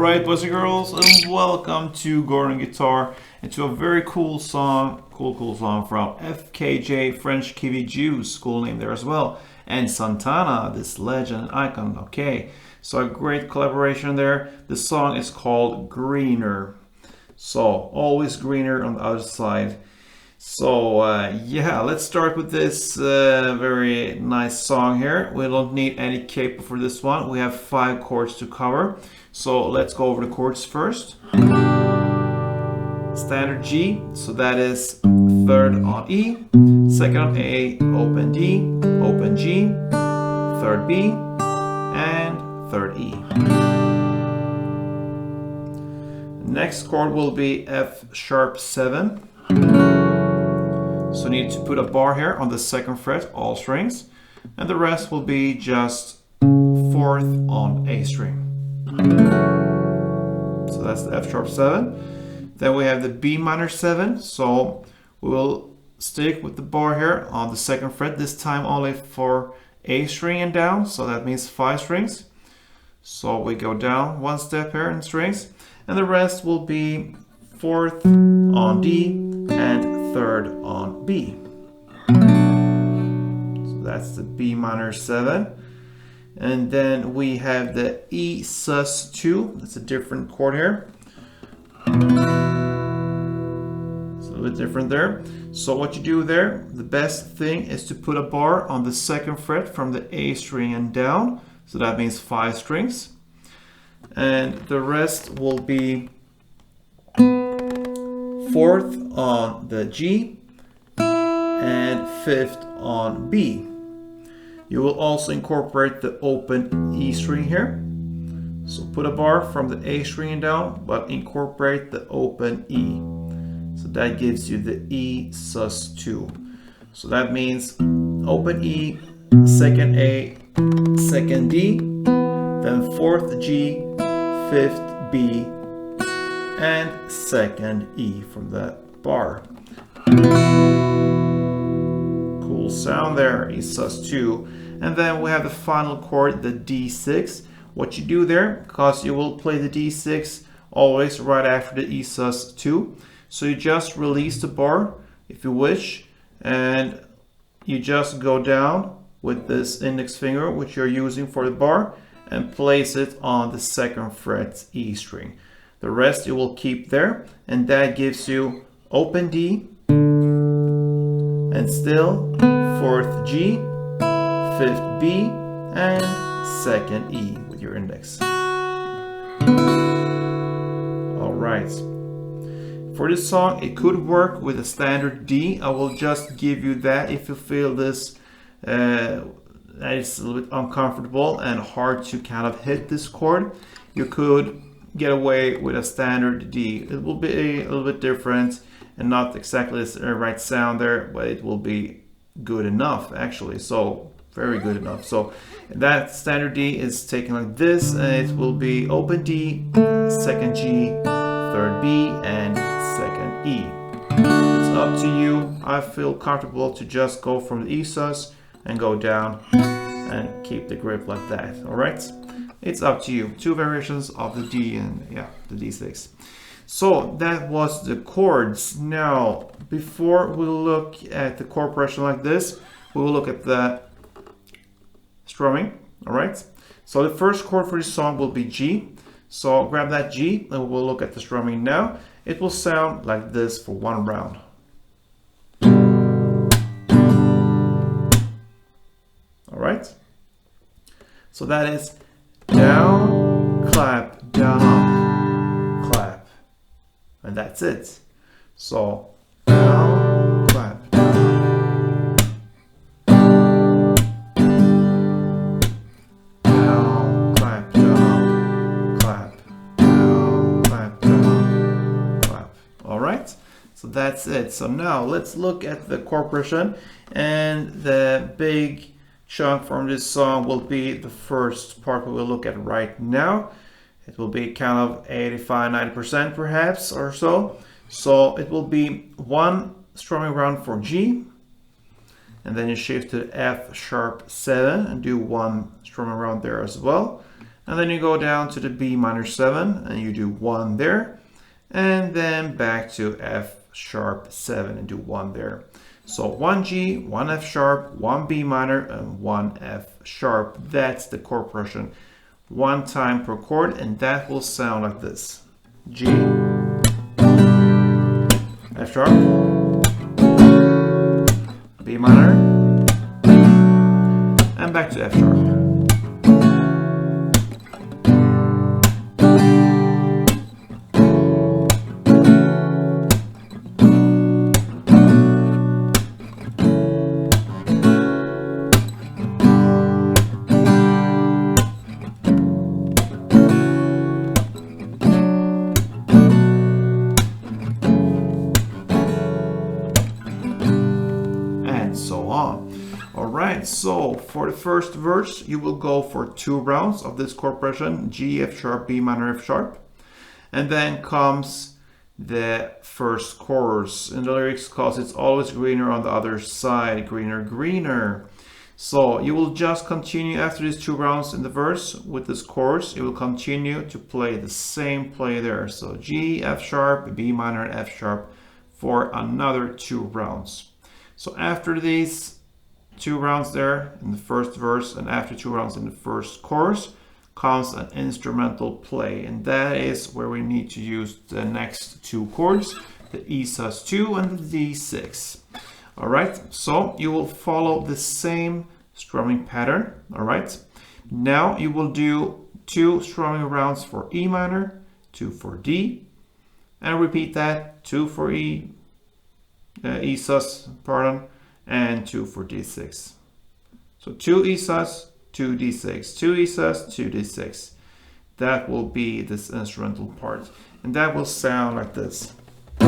Alright, boys and girls, and welcome to Gordon Guitar and to a very cool song from FKJ, French Kiwi Jews, cool name there as well, and Santana, this legend icon. Okay, so a great collaboration there. The song is called Greener, so always greener on the other side. So yeah, let's start with this very nice song here. We don't need any capo for this one. We have 5 chords to cover. So let's go over the chords first. Standard G, so that is 3rd on E, 2nd on A, open D, open G, 3rd B, and 3rd E. Next chord will be F#7. So you need to put a bar here on the 2nd fret, all strings, and the rest will be just 4th on A string. So that's the F#7. Then we have the B♭7. So we will stick with the bar here on the 2nd fret, this time only for A string and down. So that means 5 strings. So we go down 1 step here in strings, and the rest will be 4th on D and 3rd on B. So that's the B♭7. And then we have the E sus2. That's a different chord here. It's a little bit different there. So what you do there, the best thing is to put a bar on the 2nd fret from the A string and down. So that means 5 strings. And the rest will be 4th on the G and 5th on B. You will also incorporate the open E string here. So put a bar from the A string and down, but incorporate the open E. So that gives you the E sus2. So that means open E, 2nd A, 2nd D, then 4th G, 5th B, and 2nd E from that bar. Cool sound there, E sus2. And then we have the final chord, the D6. What you do there, because you will play the D6 always right after the E sus2. So you just release the bar if you wish, and you just go down with this index finger, which you're using for the bar, and place it on the 2nd fret E string. The rest you will keep there, and that gives you open D, and still 4th G, 5th B, and 2nd E with your index. Alright. For this song, it could work with a standard D. I will just give you that if you feel this that it's a little bit uncomfortable and hard to kind of hit this chord. You could get away with a standard D. It will be a little bit different and not exactly the right sound there, but it will be good enough actually. So very good enough. So that standard D is taken like this, and it will be open D, 2nd G, 3rd B, and 2nd E. It's up to you. I feel comfortable to just go from the E sus and go down and keep the grip like that. All right, it's up to you. 2 variations of the D and yeah, the D6. So that was the chords. Now, before we look at the chord progression like this, we will look at the strumming. All right. So the first chord for this song will be G. So grab that G and we'll look at the strumming now. It will sound like this for 1 round. All right. So that is down, clap, down, up, clap. And that's it. So down, clap, down, down, clap, down, clap, down, clap, down, clap. All right. So that's it. So now let's look at the chord progression, and the big chunk from this song will be the first part we will look at right now. It will be kind of 85–90% perhaps or so. So it will be 1 strumming round for G, and then you shift to F#7 and do 1 strumming round there as well. And then you go down to the B minor 7 and you do 1 there. And then back to F sharp 7 and do 1 there. So 1 G, 1 F sharp, 1 B minor, and 1 F sharp. That's the chord progression. One time per chord, and that will sound like this. G, F sharp, B minor, and back to F sharp. Alright, so for the first verse, you will go for 2 rounds of this chord progression, G, F sharp, B minor, F sharp. And then comes the first chorus in the lyrics, because it's always greener on the other side, greener, greener. So you will just continue after these 2 rounds in the verse with this chorus. You will continue to play the same play there. So G, F sharp, B minor, and F sharp for another 2 rounds. So after these 2 rounds there in the first verse and after 2 rounds in the first chorus comes an instrumental play, and that is where we need to use the next 2 chords, the E sus2 and the D6. Alright, so you will follow the same strumming pattern. Alright, now you will do 2 strumming rounds for E minor, 2 for D, and repeat that, 2 for E sus, pardon, and 2 for D6. So 2 E sus, 2 D6, 2 E sus, 2 D6. That will be this instrumental part, and that will sound like this. E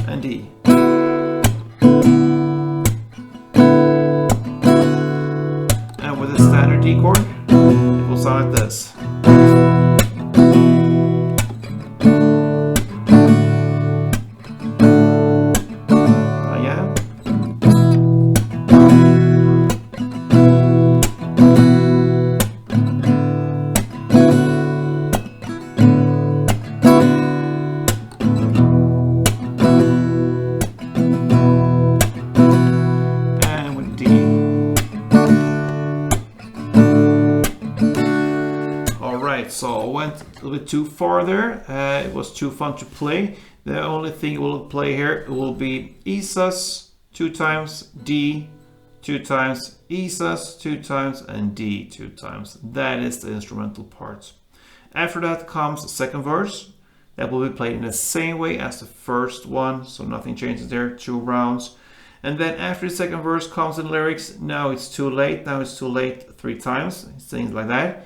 and D. And with a standard D chord, it will sound like this. So I went a little bit too far there. It was too fun to play. The only thing you will play here will be E sus 2 times, D 2 times, E sus 2 times, and D 2 times. That is the instrumental part. After that comes the second verse. That will be played in the same way as the first one, so nothing changes there, 2 rounds. And then after the second verse comes the lyrics. Now it's too late. Now it's too late 3 times, things like that.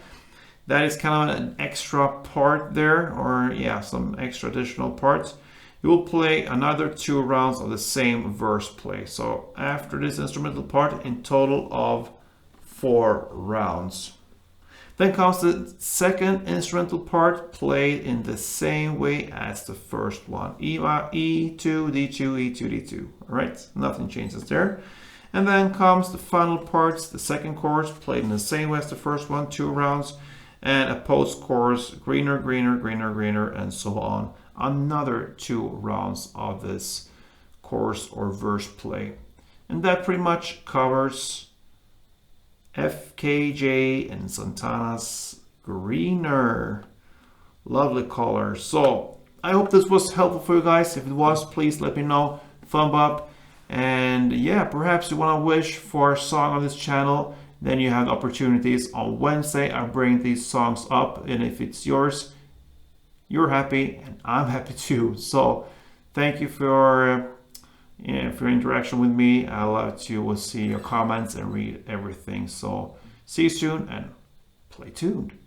That is kind of an extra part there, or yeah, some extra additional parts. You will play another 2 rounds of the same verse play. So after this instrumental part, in total of 4 rounds. Then comes the second instrumental part, played in the same way as the first one. E2, D2, E2, D2. All right, nothing changes there. And then comes the final parts, the second chorus, played in the same way as the first one, 2 rounds. And a post chorus, greener, greener, greener, greener, and so on. Another 2 rounds of this chorus or verse play. And that pretty much covers FKJ and Santana's Greener. Lovely color. So I hope this was helpful for you guys. If it was, please let me know. Thumb up. And yeah, perhaps you want to wish for a song on this channel. Then you have opportunities. On Wednesday, I bring these songs up, and if it's yours, you're happy, and I'm happy too. So thank you for your interaction with me. I love to see your comments and read everything. So see you soon, and play tuned.